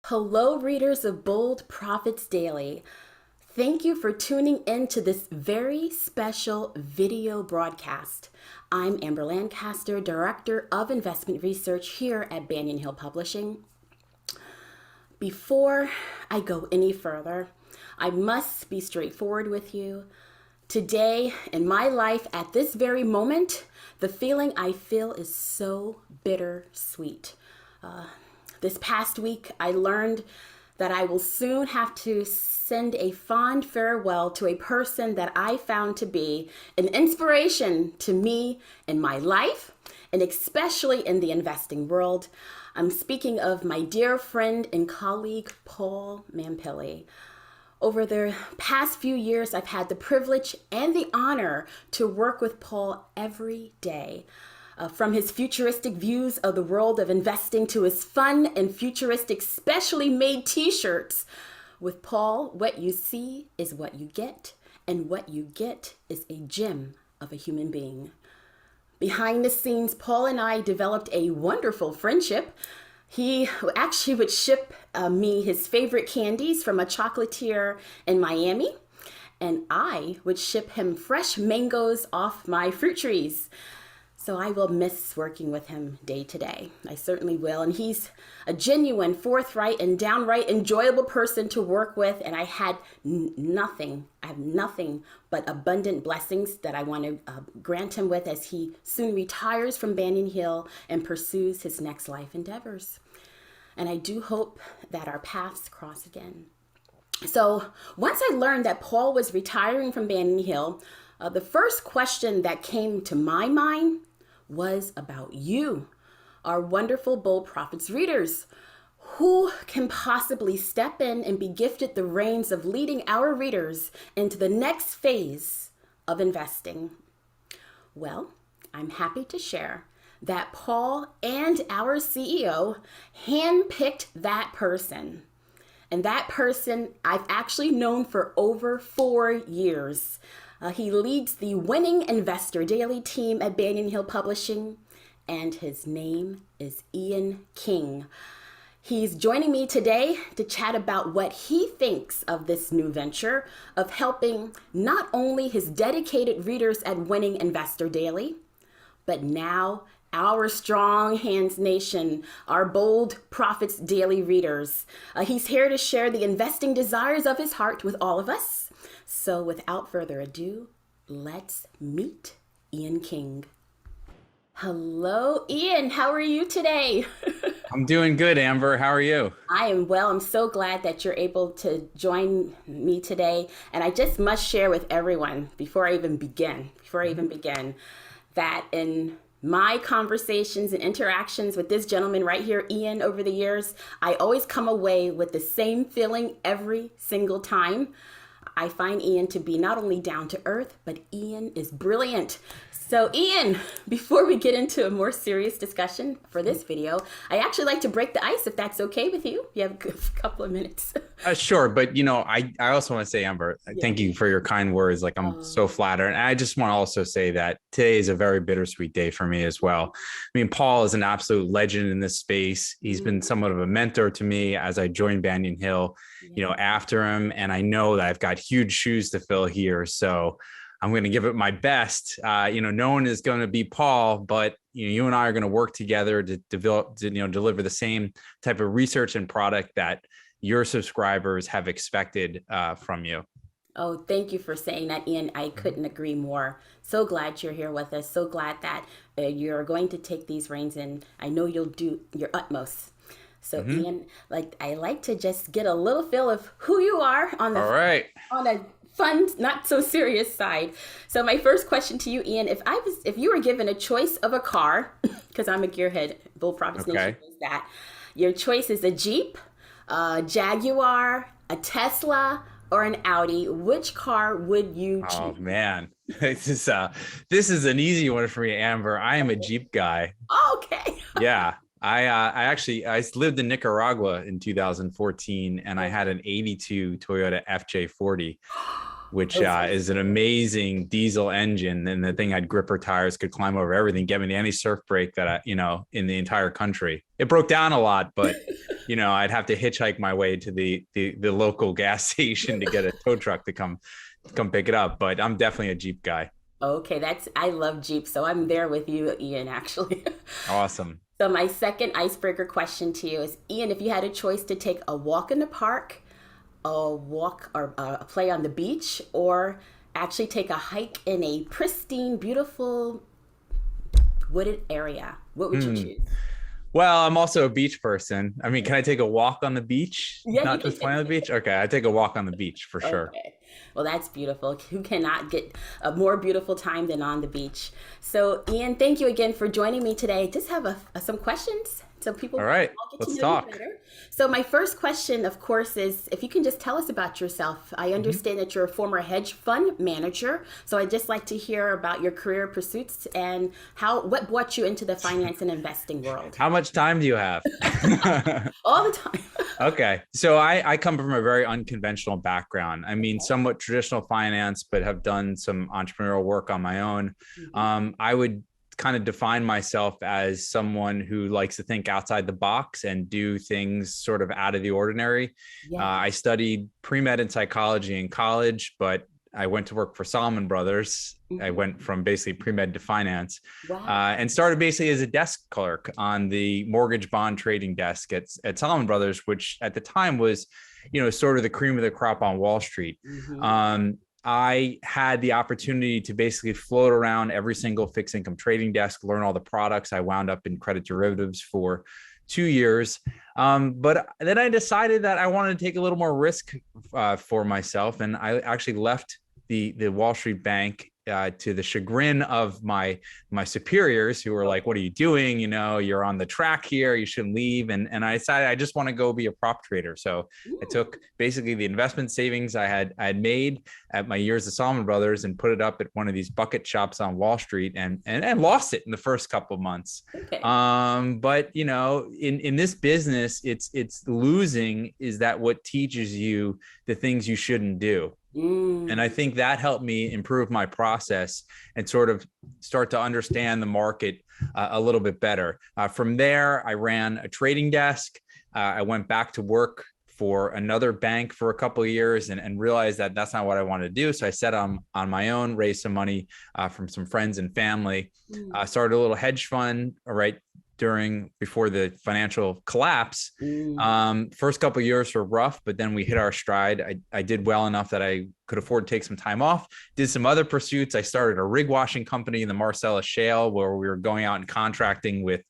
Hello, readers of Bold Profits Daily. Thank you for tuning in to this very special video broadcast. I'm Amber Lancaster, Director of Investment Research here at Banyan Hill Publishing. Before I go any further, I must be straightforward with you. Today, in my life, at this very moment, the feeling I feel is so bittersweet. This past week, I learned that I will soon have to send a fond farewell to a person that I found to be an inspiration to me in my life, and especially in the investing world. I'm speaking of my dear friend and colleague, Paul Mampilli. Over the past few years, I've had the privilege and the honor to work with Paul every day. From his futuristic views of the world of investing to his fun and futuristic specially made t-shirts. With Paul, what you see is what you get, and what you get is a gem of a human being. Behind the scenes, Paul and I developed a wonderful friendship. He actually would ship me his favorite candies from a chocolatier in Miami, and I would ship him fresh mangoes off my fruit trees. So I will miss working with him day to day. I certainly will. And he's a genuine, forthright, and downright enjoyable person to work with. And I have nothing but abundant blessings that I want to grant him with as he soon retires from Banyan Hill and pursues his next life endeavors. And I do hope that our paths cross again. So once I learned that Paul was retiring from Banyan Hill, the first question that came to my mind was about you, our wonderful Bold Profits readers. Who can possibly step in and be gifted the reins of leading our readers into the next phase of investing? Well, I'm happy to share that Paul and our CEO handpicked that person. And that person I've actually known for over 4 years. He leads the Winning Investor Daily team at Banyan Hill Publishing, and his name is Ian King. He's joining me today to chat about what he thinks of this new venture of helping not only his dedicated readers at Winning Investor Daily, but now our Strong Hands Nation, our Bold Profits Daily readers. He's here to share the investing desires of his heart with all of us. So without further ado, let's meet Ian King. Hello, Ian. How are you today? I'm doing good, Amber. How are you? I am well. I'm so glad that you're able to join me today. And I just must share with everyone before I even begin, that in my conversations and interactions with this gentleman right here, Ian, over the years, I always come away with the same feeling every single time. I find Ian to be not only down to earth, but Ian is brilliant. So Ian, before we get into a more serious discussion for this video, I actually like to break the ice if that's okay with you. You have a couple of minutes. Sure, but I also want to say, Amber, thank you for your kind words. Like, I'm so flattered. And I just want to also say that today is a very bittersweet day for me as well. I mean, Paul is an absolute legend in this space. He's been somewhat of a mentor to me as I joined Banyan Hill, after him. And I know that I've got huge shoes to fill here. So I'm going to give it my best. No one is going to be Paul, but you and I are going to work together to develop, deliver the same type of research and product that your subscribers have expected from you. Oh, thank you for saying that, Ian. I couldn't agree more. So glad you're here with us. So glad that you're going to take these reins, and I know you'll do your utmost. So, Ian, I like to just get a little feel of who you are on a fun, not so serious side. So my first question to you, Ian, if you were given a choice of a car, because I'm a gearhead, Bull Profits Nation is that, your choice is a Jeep, a Jaguar, a Tesla, or an Audi. Which car would you choose? Oh man, this is an easy one for me, Amber. I am a Jeep guy. Okay. Yeah. I lived in Nicaragua in 2014, and I had an 82 Toyota FJ40. which Those are is an amazing diesel engine. And the thing had gripper tires, could climb over everything, get me to any surf break that in the entire country. It broke down a lot, but I'd have to hitchhike my way to the local gas station to get a tow truck to come pick it up. But I'm definitely a Jeep guy. okay. I love Jeep, so I'm there with you, Ian, actually. Awesome. So my second icebreaker question to you is, Ian, if you had a choice to take a walk in the park, a walk or a play on the beach, or actually take a hike in a pristine, beautiful wooded area, what would you choose? Well, I'm also a beach person. I mean, can I take a walk on the beach? Yeah, you Not can just play on the beach? Okay, I take a walk on the beach for sure. Okay. Well, that's beautiful. Who cannot get a more beautiful time than on the beach? So, Ian, thank you again for joining me today. Just have some questions so people All right, all get let's to know you talk. better. So, my first question, of course, is if you can just tell us about yourself. I understand that you're a former hedge fund manager. So, I'd just like to hear about your career pursuits and what brought you into the finance and investing world. How much time do you have? All the time. Okay. So I come from a very unconventional background. I mean, somewhat traditional finance, but have done some entrepreneurial work on my own. I would kind of define myself as someone who likes to think outside the box and do things sort of out of the ordinary. Yeah. I studied pre-med and psychology in college, but I went to work for Salomon Brothers. I went from basically pre-med to finance, Wow. and started basically as a desk clerk on the mortgage bond trading desk at Salomon Brothers, which at the time was, sort of the cream of the crop on Wall Street. I had the opportunity to basically float around every single fixed income trading desk, learn all the products. I wound up in credit derivatives for 2 years. But then I decided that I wanted to take a little more risk for myself. And I actually left the Wall Street bank to the chagrin of my superiors, who were like, "What are you doing? You're on the track here. You shouldn't leave." And I decided I just want to go be a prop trader. So I took basically the investment savings I had made at my years at Salomon Brothers and put it up at one of these bucket shops on Wall Street and lost it in the first couple of months. Okay. But in this business, it's losing is that what teaches you the things you shouldn't do. And I think that helped me improve my process and sort of start to understand the market a little bit better. From there, I ran a trading desk. I went back to work for another bank for a couple of years and realized that that's not what I wanted to do. So I set on my own, raised some money from some friends and family, started a little hedge fund, right, before the financial collapse. First couple of years were rough, but then we hit our stride. I did well enough that I could afford to take some time off, did some other pursuits. I started a rig washing company in the Marcellus Shale where we were going out and contracting with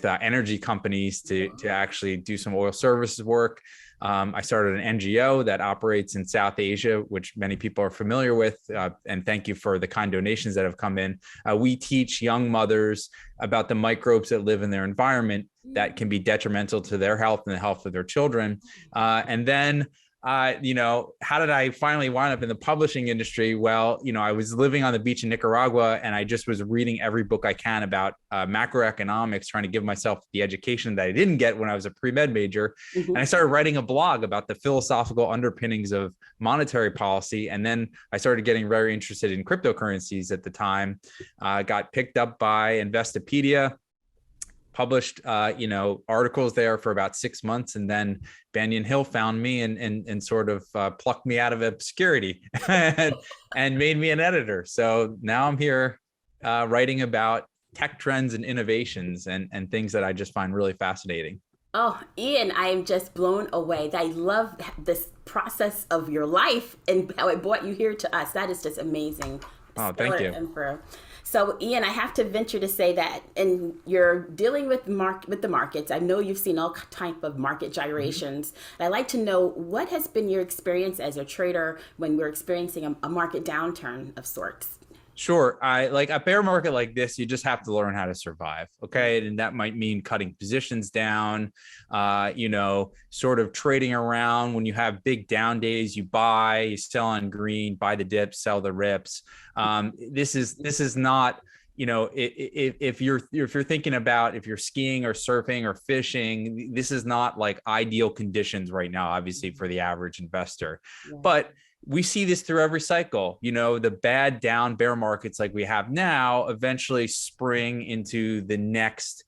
energy companies to actually do some oil services work. I started an NGO that operates in South Asia, which many people are familiar with. And thank you for the kind donations that have come in. We teach young mothers about the microbes that live in their environment that can be detrimental to their health and the health of their children. And then how did I finally wind up in the publishing industry? Well, I was living on the beach in Nicaragua and I just was reading every book I can about macroeconomics, trying to give myself the education that I didn't get when I was a pre-med major. And I started writing a blog about the philosophical underpinnings of monetary policy. And then I started getting very interested in cryptocurrencies at the time. Got picked up by Investopedia, published articles there for about 6 months, and then Banyan Hill found me and sort of plucked me out of obscurity and made me an editor. So now I'm here writing about tech trends and innovations and things that I just find really fascinating. Oh, Ian, I am just blown away. I love this process of your life and how it brought you here to us. That is just amazing. Oh, thank you. Emperor. So, Ian, I have to venture to say that, and you're dealing with the markets. I know you've seen all type of market gyrations. And I'd like to know what has been your experience as a trader when we're experiencing a market downturn of sorts. Sure. I like a bear market like this, you just have to learn how to survive. Okay. And that might mean cutting positions down, sort of trading around. When you have big down days, you buy, you sell on green, buy the dips, sell the rips. This is not, if you're thinking about if you're skiing or surfing or fishing, this is not like ideal conditions right now, obviously for the average investor. Yeah. But we see this through every cycle. The bad down bear markets like we have now eventually spring into the next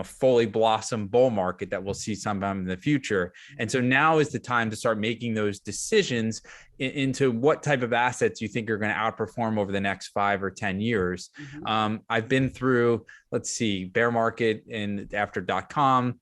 fully blossom bull market that we'll see sometime in the future. And so now is the time to start making those decisions into what type of assets you think are going to outperform over the next 5 or 10 years. I've been through, let's see, bear market after .com.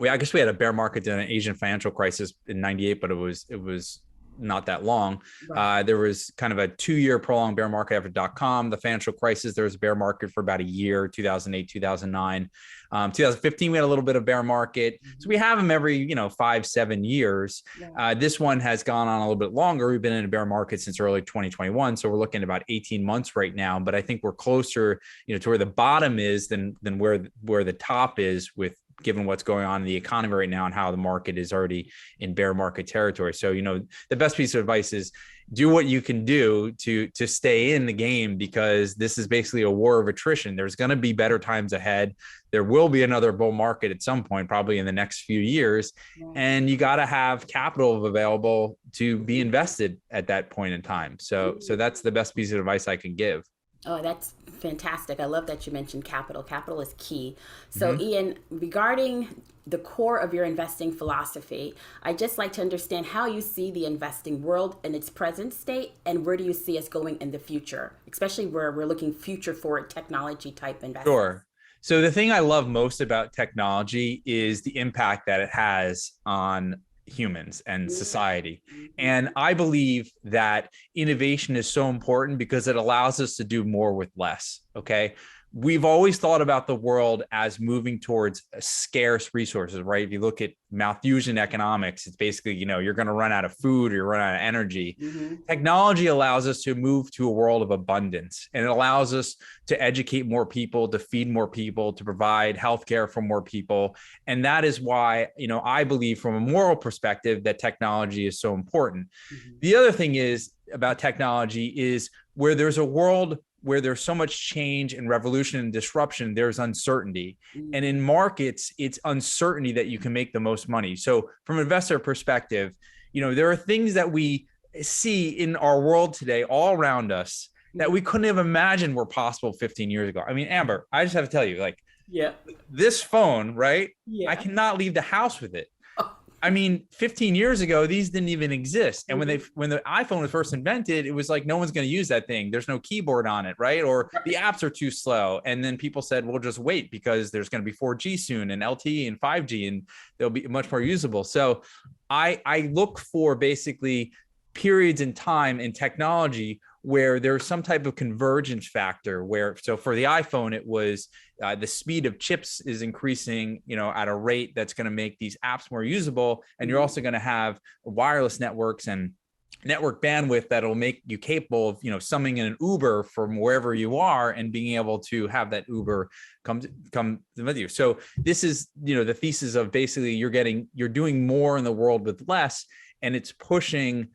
I guess we had a bear market in an Asian financial crisis in '98, but it was not that long. Right. There was kind of a 2-year prolonged bear market after .com, the financial crisis. There was a bear market for about a year, 2008, 2009. 2015, we had a little bit of bear market. So we have them every, 5-7 years. Yeah. This one has gone on a little bit longer. We've been in a bear market since early 2021. So we're looking at about 18 months right now. But I think we're closer, to where the bottom is than where the top is, with given what's going on in the economy right now and how the market is already in bear market territory. So, the best piece of advice is do what you can do to stay in the game, because this is basically a war of attrition. There's going to be better times ahead. There will be another bull market at some point, probably in the next few years. Yeah. And you got to have capital available to be invested at that point in time. So that's the best piece of advice I can give. Oh, that's fantastic. I love that you mentioned capital. Capital is key. So Ian, regarding the core of your investing philosophy, I'd just like to understand how you see the investing world in its present state, and where do you see us going in the future, especially where we're looking future forward technology type investments. Sure. So the thing I love most about technology is the impact that it has on humans and society. And I believe that innovation is so important because it allows us to do more with less. Okay. We've always thought about the world as moving towards scarce resources, right? If you look at Malthusian economics, it's basically, you're going to run out of food or you run out of energy. Technology allows us to move to a world of abundance, and it allows us to educate more people, to feed more people, to provide healthcare for more people. And that is why, I believe from a moral perspective that technology is so important. The other thing is about technology is where there's a world where there's so much change and revolution and disruption, there's uncertainty. And in markets, it's uncertainty that you can make the most money. So from an investor perspective, there are things that we see in our world today all around us that we couldn't have imagined were possible 15 years ago. I mean, Amber, I just have to tell you, this phone, right? Yeah. I cannot leave the house with it. I mean, 15 years ago, these didn't even exist. And when the iPhone was first invented, it was like, no one's going to use that thing. There's no keyboard on it, right? Or the apps are too slow. And then people said, we'll just wait because there's going to be 4G soon and LTE and 5G, and they'll be much more usable. So I look for basically periods in time in technology where there's some type of convergence factor so for the iPhone, it was the speed of chips is increasing, at a rate that's going to make these apps more usable. And you're also going to have wireless networks and network bandwidth that'll make you capable of, summoning an Uber from wherever you are and being able to have that Uber come with you. So this is, the thesis of basically you're doing more in the world with less, and it's pushing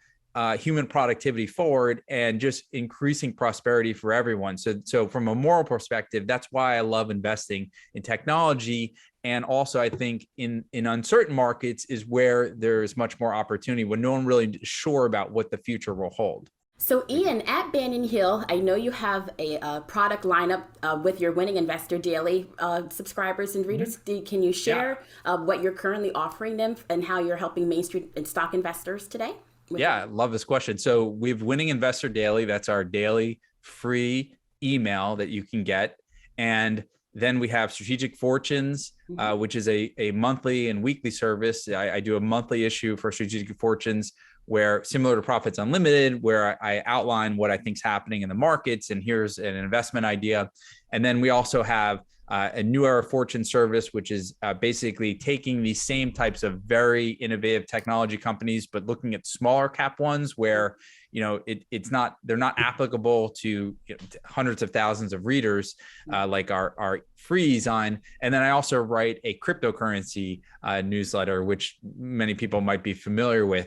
human productivity forward and just increasing prosperity for everyone. So from a moral perspective, that's why I love investing in technology. And also I think in uncertain markets is where there's much more opportunity when no one really is sure about what the future will hold. So Ian, at Banyan Hill, I know you have a product lineup with your Winning Investor Daily subscribers and readers. Can you share what you're currently offering them and how you're helping Main Street and stock investors today? Yeah, I love this question. So we have Winning Investor Daily. That's our daily free email that you can get. And then we have Strategic Fortunes, which is a monthly and weekly service. I do a monthly issue for Strategic Fortunes where, similar to Profits Unlimited, where I outline what I think is happening in the markets and here's an investment idea. And then we also have a New Era Fortune service, which is basically taking these same types of very innovative technology companies, but looking at smaller cap ones where, they're not applicable to hundreds of thousands of readers like our free Zine. And then I also write a cryptocurrency newsletter, which many people might be familiar with.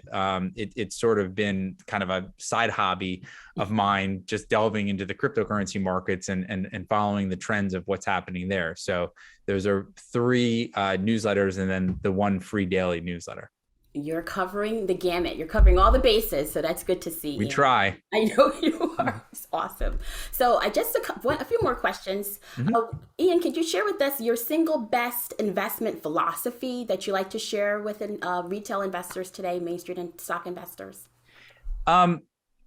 It's sort of been kind of a side hobby of mine, just delving into the cryptocurrency markets and following the trends of what's happening there. So those are 3 newsletters and then the one free daily newsletter. You're covering the gamut. You're covering all the bases, so that's good to see, We Ian. try. I know you Mhm. are. It's awesome. So, I just a few more questions. Mhm. Ian, could you share with us your single best investment philosophy that you like to share with retail investors today, Main Street and stock investors? Um,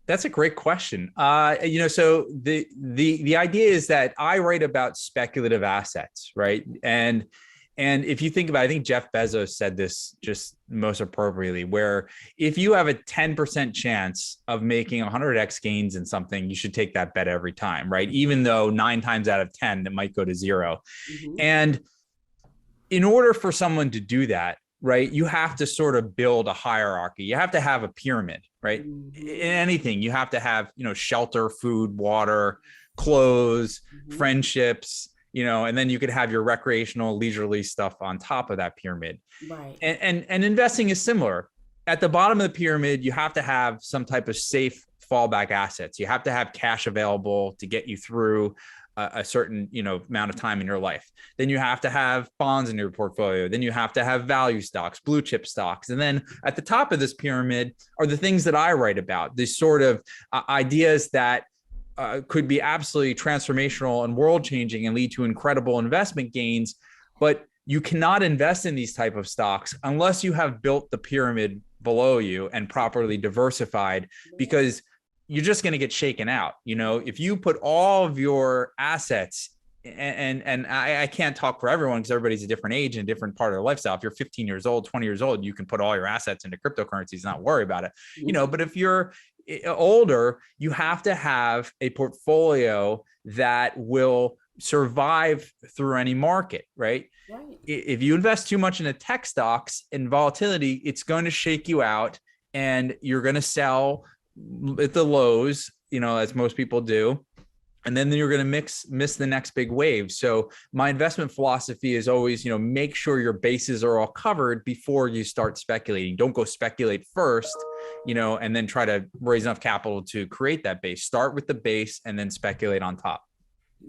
that's a great question. So the idea is that I write about speculative assets, right? And if you think about it, I think Jeff Bezos said this just most appropriately, where if you have a 10% chance of making 100x gains in something, you should take that bet every time, right? Even though 9 times out of 10, it might go to zero. Mm-hmm. And in order for someone to do that, right, you have to sort of build a hierarchy. You have to have a pyramid, right? In Mm-hmm. anything, you have to have, shelter, food, water, clothes, Mm-hmm. friendships, and then you could have your recreational, leisurely stuff on top of that pyramid. Right. And investing is similar. At the bottom of the pyramid, you have to have some type of safe fallback assets. You have to have cash available to get you through a certain amount of time in your life. Then you have to have bonds in your portfolio. Then you have to have value stocks, blue chip stocks. And then at the top of this pyramid are the things that I write about, these sort of ideas that could be absolutely transformational and world changing and lead to incredible investment gains. But you cannot invest in these type of stocks unless you have built the pyramid below you and properly diversified, because you're just going to get shaken out. If you put all of your assets, and I can't talk for everyone because everybody's a different age and a different part of their lifestyle. If you're 15 years old, 20 years old, you can put all your assets into cryptocurrencies, not worry about it. But if you're older, you have to have a portfolio that will survive through any market, right? Right. If you invest too much into tech stocks and volatility, it's going to shake you out, and you're going to sell at the lows, as most people do. And then you're going to miss the next big wave. So my investment philosophy is always, make sure your bases are all covered before you start speculating. Don't go speculate first, and then try to raise enough capital to create that base. Start with the base and then speculate on top.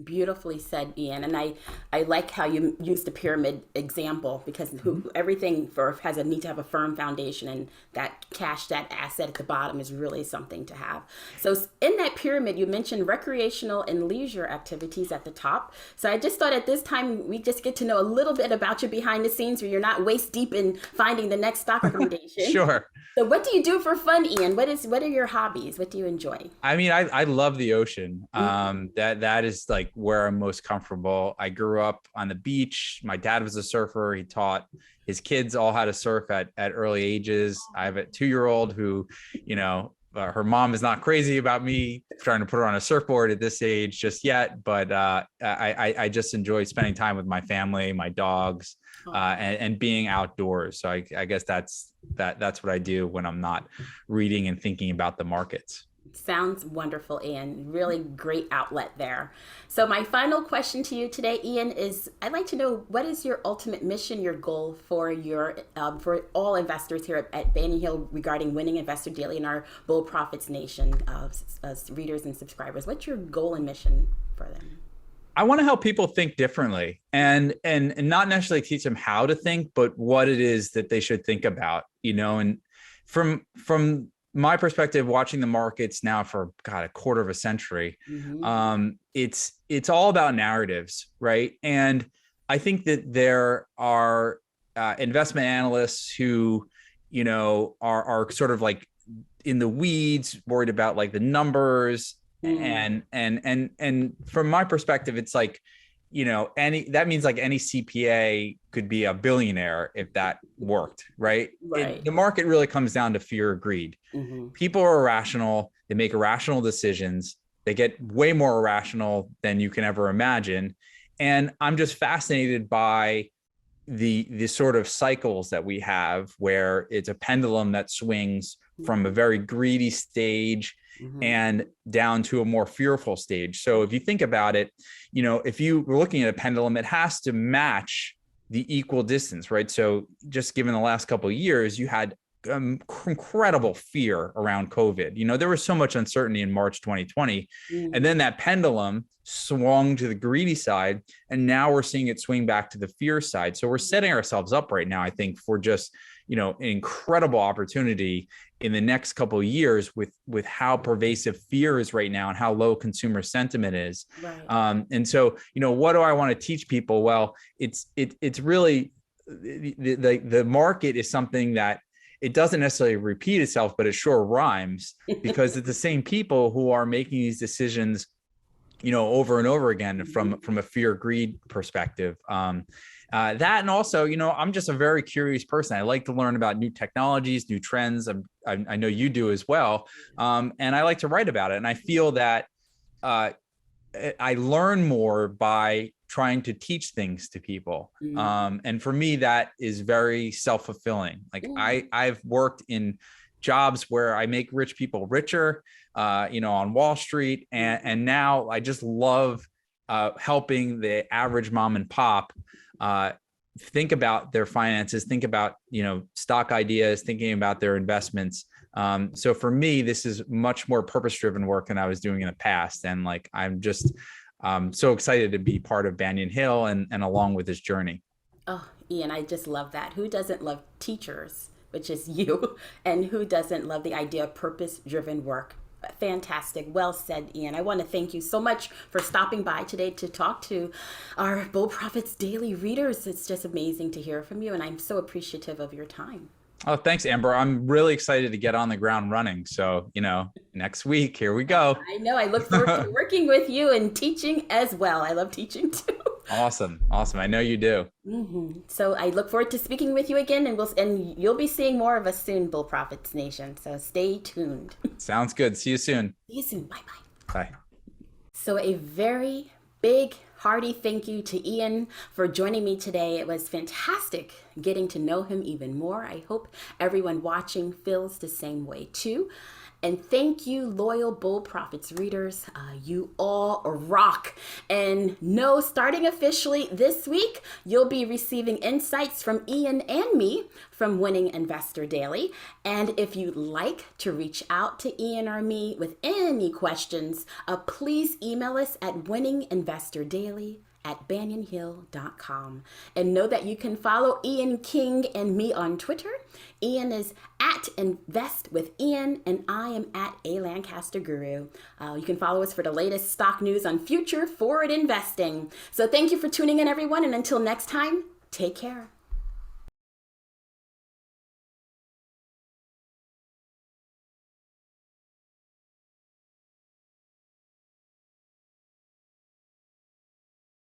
Beautifully said, Ian. And I like how you use the pyramid example, because everything has a need to have a firm foundation, and that cash, that asset at the bottom is really something to have. So in that pyramid, you mentioned recreational and leisure activities at the top. So I just thought at this time we just get to know a little bit about you behind the scenes, where you're not waist deep in finding the next stock recommendation. Sure. So what do you do for fun, Ian? What are your hobbies? What do you enjoy? I mean, I love the ocean. Mm-hmm. That is like where I'm most comfortable. I grew up on the beach. My dad was a surfer. He taught his kids all how to surf at early ages. I have a 2-year-old who, her mom is not crazy about me trying to put her on a surfboard at this age just yet, but I just enjoy spending time with my family, my dogs, and being outdoors. So I guess that's what I do when I'm not reading and thinking about the markets. Sounds wonderful, Ian. Really great outlet there. So my final question to you today, Ian, is I'd like to know, what is your ultimate mission, your goal for for all investors here at Banyan Hill regarding winning Investor Daily in our Bull Profits Nation readers and subscribers? What's your goal and mission for them? I want to help people think differently, and not necessarily teach them how to think, but what it is that they should think about, and from my perspective, watching the markets now for a quarter of a century, Mm-hmm. it's all about narratives, right? And I think that there are investment analysts who, are sort of like in the weeds, worried about like the numbers, Mm. and from my perspective, it's like, that means like any CPA could be a billionaire if that worked, right? Right. The market really comes down to fear or greed. Mm-hmm. People are irrational. They make irrational decisions. They get way more irrational than you can ever imagine. And I'm just fascinated by the sort of cycles that we have, where it's a pendulum that swings from a very greedy stage Mm-hmm. and down to a more fearful stage. So if you think about it, if you were looking at a pendulum, it has to match the equal distance, right? So just given the last couple of years, you had incredible fear around COVID. There was so much uncertainty in March 2020, and Mm-hmm. then that pendulum swung to the greedy side, and now we're seeing it swing back to the fear side. So we're setting ourselves up right now, I think, for just an incredible opportunity in the next couple of years with how pervasive fear is right now and how low consumer sentiment is. Right. And so, what do I want to teach people? Well, it's really the market is something that it doesn't necessarily repeat itself, but it sure rhymes, because it's the same people who are making these decisions, over and over again from a fear greed perspective. That, and also, I'm just a very curious person. I like to learn about new technologies, new trends. I know you do as well. And I like to write about it. And I feel that I learn more by trying to teach things to people. And for me, that is very self-fulfilling. Like I've worked in jobs where I make rich people richer, on Wall Street. And now I just love helping the average mom and pop think about their finances, think about, stock ideas, thinking about their investments. So for me, this is much more purpose-driven work than I was doing in the past. And like, I'm just so excited to be part of Banyan Hill and along with this journey. Oh, Ian, I just love that. Who doesn't love teachers, which is you, and who doesn't love the idea of purpose-driven work? Fantastic. Well said, Ian. I want to thank you so much for stopping by today to talk to our Bull Profits Daily readers. It's just amazing to hear from you, and I'm so appreciative of your time. Oh, thanks, Amber. I'm really excited to get on the ground running. So, next week, here we go. I know. I look forward to working with you and teaching as well. I love teaching too. Awesome. I know you do. So I look forward to speaking with you again, and you'll be seeing more of us soon, Bull Profits Nation. So stay tuned. Sounds good. See you soon. See you soon. Bye-bye. Bye. So a very big, hearty thank you to Ian for joining me today. It was fantastic getting to know him even more. I hope everyone watching feels the same way too. And thank you, loyal Bull Profits readers. You all rock. And no, starting officially this week, you'll be receiving insights from Ian and me from Winning Investor Daily. And if you'd like to reach out to Ian or me with any questions, please email us at winninginvestordaily@banyanhill.com. And know that you can follow Ian King and me on Twitter. Ian is at Invest with Ian, and I am at A Lancaster Guru. You can follow us for the latest stock news on future forward investing. So thank you for tuning in, everyone. And until next time, take care.